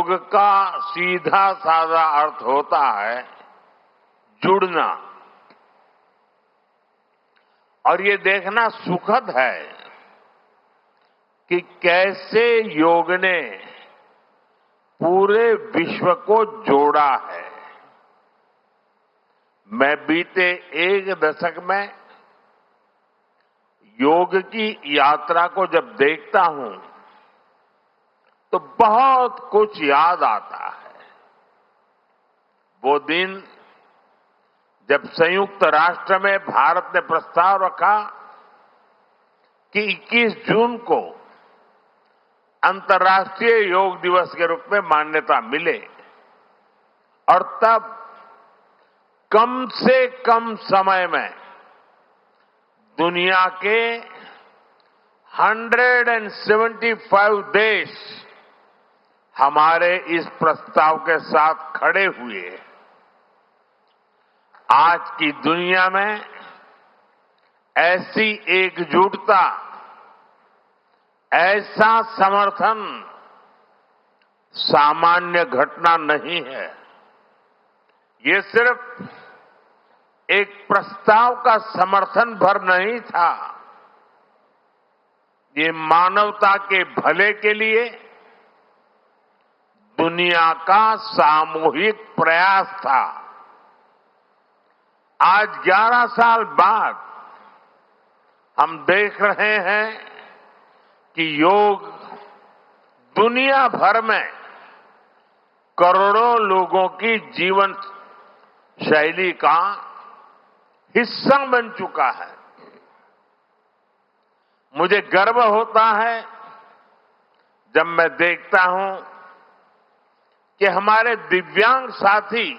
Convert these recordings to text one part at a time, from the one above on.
योग का सीधा साधा अर्थ होता है जुड़ना। और ये देखना सुखद है कि कैसे योग ने पूरे विश्व को जोड़ा है। मैं बीते एक दशक में योग की यात्रा को जब देखता हूं तो बहुत कुछ याद आता है। वो दिन जब संयुक्त राष्ट्र में भारत ने प्रस्ताव रखा कि 21 जून को अंतर्राष्ट्रीय योग दिवस के रूप में मान्यता मिले, और तब कम से कम समय में दुनिया के 175 देश हमारे इस प्रस्ताव के साथ खड़े हुए। आज की दुनिया में ऐसी एकजुटता, ऐसा समर्थन सामान्य घटना नहीं है। ये सिर्फ एक प्रस्ताव का समर्थन भर नहीं था, ये मानवता के भले के लिए दुनिया का सामूहिक प्रयास था। आज 11 साल बाद हम देख रहे हैं कि योग दुनिया भर में करोड़ों लोगों की जीवन शैली का हिस्सा बन चुका है। मुझे गर्व होता है जब मैं देखता हूं कि हमारे दिव्यांग साथी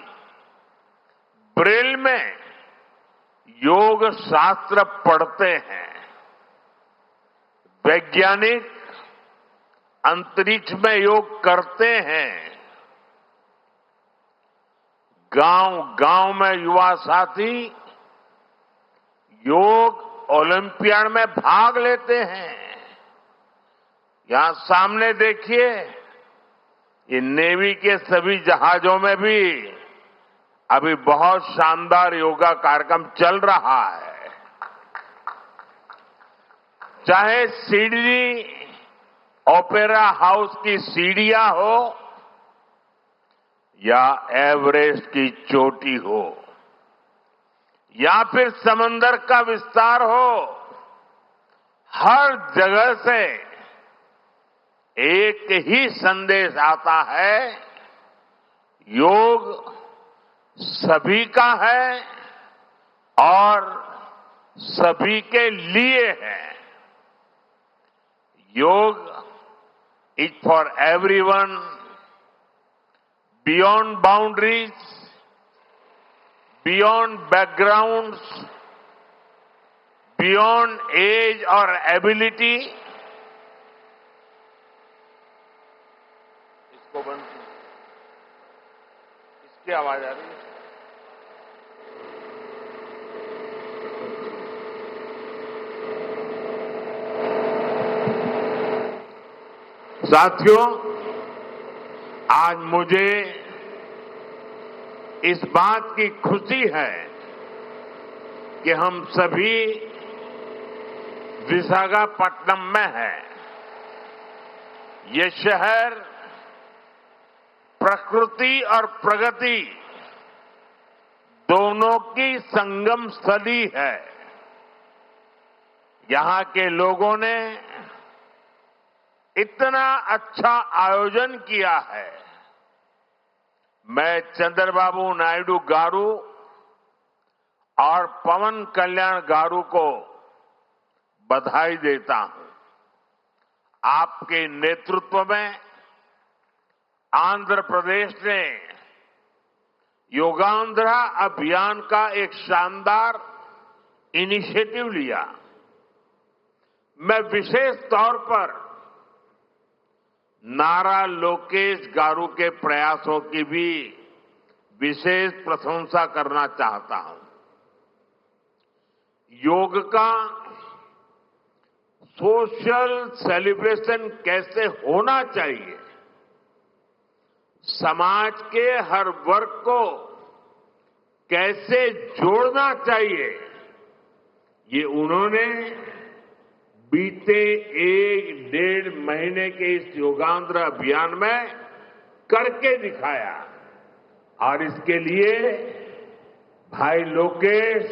ब्रेल में योग शास्त्र पढ़ते हैं। वैज्ञानिक अंतरिक्ष में योग करते हैं। गांव-गांव में युवा साथी योग ओलंपियाड में भाग लेते हैं। यहां सामने देखिए, ये नेवी के सभी जहाजों में भी अभी बहुत शानदार योगा कार्यक्रम चल रहा है। चाहे सिडनी ओपेरा हाउस की सीढ़ियां हो या एवरेस्ट की चोटी हो या फिर समंदर का विस्तार हो, हर जगह से एक ही संदेश आता है, योग सभी का है और सभी के लिए है। Yoga is for everyone, beyond boundaries, beyond backgrounds, beyond age और एबिलिटी। इसको बंद, इसकी आवाज आ रही है। साथियों, आज मुझे इस बात की खुशी है कि हम सभी विशाखापट्टनम में हैं। ये शहर प्रकृति और प्रगति दोनों की संगम स्थली है। यहां के लोगों ने इतना अच्छा आयोजन किया है। मैं चंद्रबाबू नायडू गारू और पवन कल्याण गारू को बधाई देता हूं। आपके नेतृत्व में आंध्र प्रदेश ने योगांध्रा अभियान का एक शानदार इनिशिएटिव लिया। मैं विशेष तौर पर नारा लोकेश गारू के प्रयासों की भी विशेष प्रशंसा करना चाहता हूं। योग का सोशल सेलिब्रेशन कैसे होना चाहिए, समाज के हर वर्ग को कैसे जोड़ना चाहिए, ये उन्होंने बीते 1-1.5 महीने के इस योगांध्र अभियान में करके दिखाया। और इसके लिए भाई लोकेश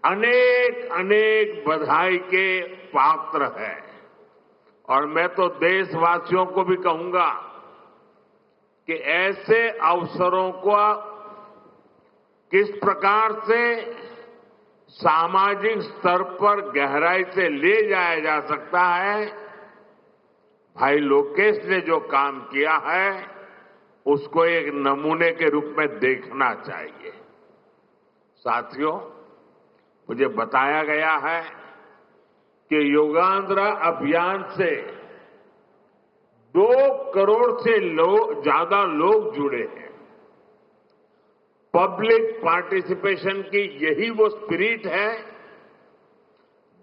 अनेक अनेक बधाई के पात्र हैं। और मैं तो देशवासियों को भी कहूंगा कि ऐसे अवसरों को किस प्रकार से सामाजिक स्तर पर गहराई से ले जाया जा सकता है, भाई लोकेश ने जो काम किया है उसको एक नमूने के रूप में देखना चाहिए। साथियों, मुझे बताया गया है कि योगांध्र अभियान से 2 करोड़ से ज्यादा लोग जुड़े हैं। पब्लिक पार्टिसिपेशन की यही वो स्पिरिट है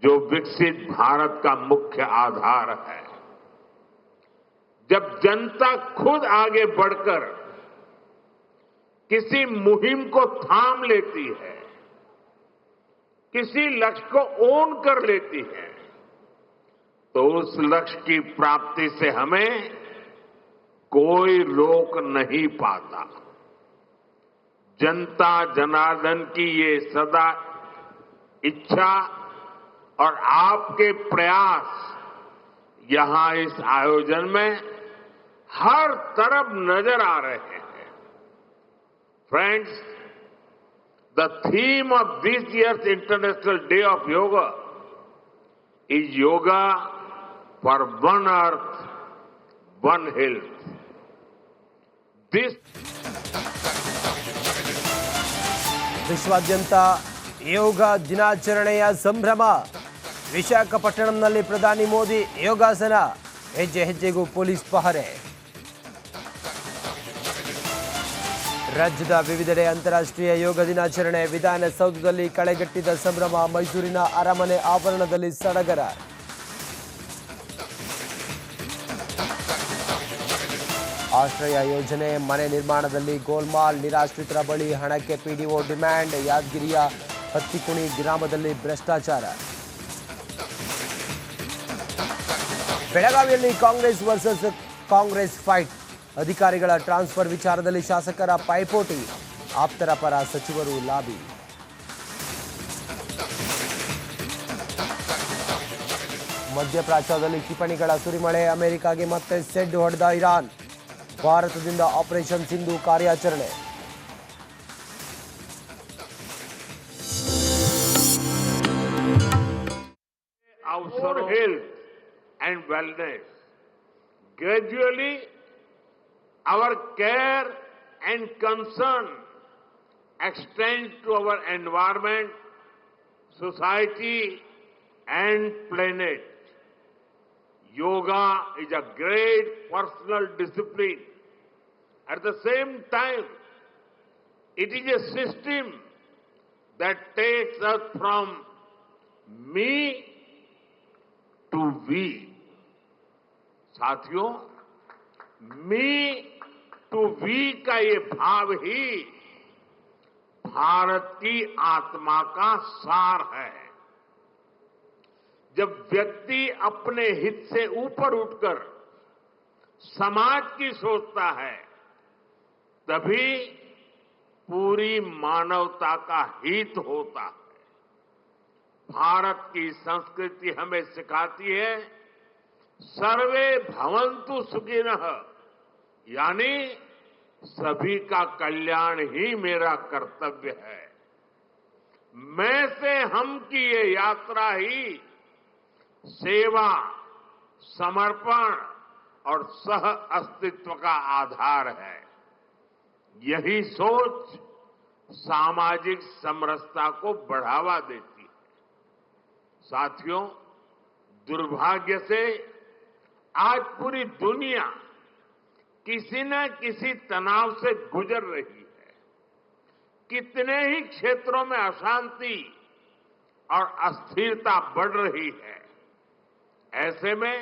जो विकसित भारत का मुख्य आधार है। जब जनता खुद आगे बढ़कर किसी मुहिम को थाम लेती है, किसी लक्ष्य को ओन कर लेती है, तो उस लक्ष्य की प्राप्ति से हमें कोई रोक नहीं पाता। जनता जनार्दन की ये सदा इच्छा और आपके प्रयास यहां इस आयोजन में हर तरफ नजर आ रहे हैं। Friends, the theme of this year's International Day of Yoga is Yoga for One Earth, One Health. This ವಿಶ್ವಾದ್ಯಂತ ಯೋಗ ದಿನಾಚರಣೆಯ ಸಂಭ್ರಮ. ವಿಶಾಖಪಟ್ಟಣಂನಲ್ಲಿ ಪ್ರಧಾನಿ ಮೋದಿ ಯೋಗಾಸನ, ಹೆಜ್ಜೆ ಹೆಜ್ಜೆಗೂ ಪೊಲೀಸ್ ಪಹರೆ. ರಾಜ್ಯದ ವಿವಿಧೆಡೆ ಅಂತಾರಾಷ್ಟ್ರೀಯ ಯೋಗ ದಿನಾಚರಣೆ. ವಿಧಾನಸೌಧದಲ್ಲಿ ಕಳೆಗಟ್ಟಿದ ಸಂಭ್ರಮ. ಮೈಸೂರಿನ ಅರಮನೆ ಆವರಣದಲ್ಲಿ ಸಡಗರ. ಆಶ್ರಯ ಯೋಜನೆ ಮನೆ ನಿರ್ಮಾಣದಲ್ಲಿ ಗೋಲ್ಮಾಲ್. ನಿರಾಶ್ರಿತರ ಬಳಿ ಹಣಕ್ಕೆ ಪಿಡಿಒ ಡಿಮ್ಯಾಂಡ್. ಯಾದಗಿರಿಯ ಹತ್ತಿಕುಣಿ ಗ್ರಾಮದಲ್ಲಿ ಭ್ರಷ್ಟಾಚಾರ. ಬೆಳಗಾವಿಯಲ್ಲಿ ಕಾಂಗ್ರೆಸ್ ವರ್ಸಸ್ ಕಾಂಗ್ರೆಸ್ ಫೈಟ್. ಅಧಿಕಾರಿಗಳ ಟ್ರಾನ್ಸ್ಫರ್ ವಿಚಾರದಲ್ಲಿ ಶಾಸಕರ ಪೈಪೋಟಿ. ಆಪ್ತರ ಪರ ಸಚಿವರು ಲಾಬಿ. ಮಧ್ಯಪ್ರಾಚ್ಯದಲ್ಲಿ ಕ್ಷಿಪಣಿಗಳ ಸುರಿಮಳೆ. ಅಮೆರಿಕಾಗೆ ಮತ್ತೆ ಸೆಡ್ ಹೊಡೆದ ಇರಾನ್. ಭಾರತದಿಂದ ಆಪರೇಷನ್ ಸಿಂಧು ಕಾರ್ಯಾಚರಣೆ. our health and wellness. Gradually, our care and concern extends to our environment, society, and planet. Yoga is a great personal discipline. At the same time, it is a system that takes us from me to we. साथियों, मी to we का ये भाव ही भारत की आत्मा का सार है। जब व्यक्ति अपने हित से ऊपर उठकर समाज की सोचता है, तभी पूरी मानवता का हित होता है। भारत की संस्कृति हमें सिखाती है सर्वे भवन्तु सुखिनः, यानी सभी का कल्याण ही मेरा कर्तव्य है। मैं से हम की ये यात्रा ही सेवा, समर्पण और सह अस्तित्व का आधार है। यही सोच सामाजिक समरसता को बढ़ावा देती है। साथियों, दुर्भाग्य से आज पूरी दुनिया किसी न किसी तनाव से गुजर रही है। कितने ही क्षेत्रों में अशांति और अस्थिरता बढ़ रही है। ऐसे में